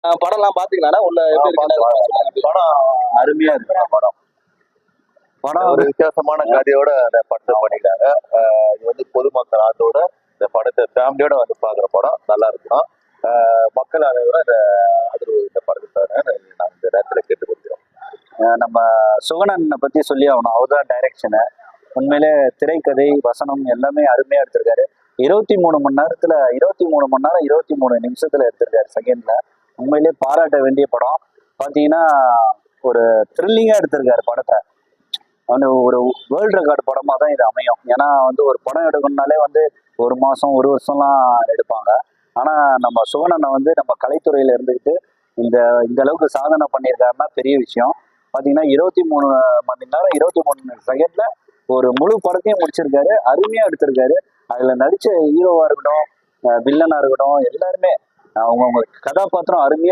படம் எல்லாம் பாத்தீங்களா உள்ள எப்படி இருக்கு? படம் அருமையா இருக்கு. படம் ஒரு வித்தியாசமான கதையோட அந்த படத்தை பண்ணிட்டாங்க. இது வந்து பொதுமக்கள் அதோட இந்த படத்தை ஃபேமிலியோட வந்து பாக்குற படம் நல்லா இருக்கணும். மக்கள் அனைவரும் இந்த படத்தை நான் இந்த நேரத்துல கேட்டுக்கொள்கிறோம். நம்ம சுகனனை பத்தி சொல்லி ஆகணும். அவர் தான் டைரக்ஷனு. உண்மையிலே திரைக்கதை வசனம் எல்லாமே அருமையா எடுத்திருக்காரு. 23 மணி நேரத்துல 23 மணி நேரம் 23 நிமிஷத்துல எடுத்திருக்காரு செகண்ட்ல. உண்மையிலே பாராட்ட வேண்டிய படம். பாத்தீங்கன்னா ஒரு த்ரில்லிங்கா எடுத்திருக்காரு படத்தை. வந்து ஒரு வேர்ல்டு ரெக்கார்டு படமா தான் இது அமையும். ஏன்னா வந்து ஒரு படம் எடுக்கணும்னாலே வந்து 1 மாசம் 1 வருஷம்லாம் எடுப்பாங்க. ஆனா நம்ம சுகனனை வந்து நம்ம கலைத்துறையில இருந்துக்கிட்டு இந்த அளவுக்கு சாதனை பண்ணியிருக்காருன்னா பெரிய விஷயம். பாத்தீங்கன்னா 23 மணி நேரம் 23 செகண்ட்ல ஒரு முழு படத்தையும் முடிச்சிருக்காரு. அருமையா எடுத்திருக்காரு. அதுல நடிச்ச ஹீரோவா இருக்கட்டும், வில்லனா இருக்கட்டும், எல்லாருமே அவங்கவுங்க கதாபாத்திரம் அருமையா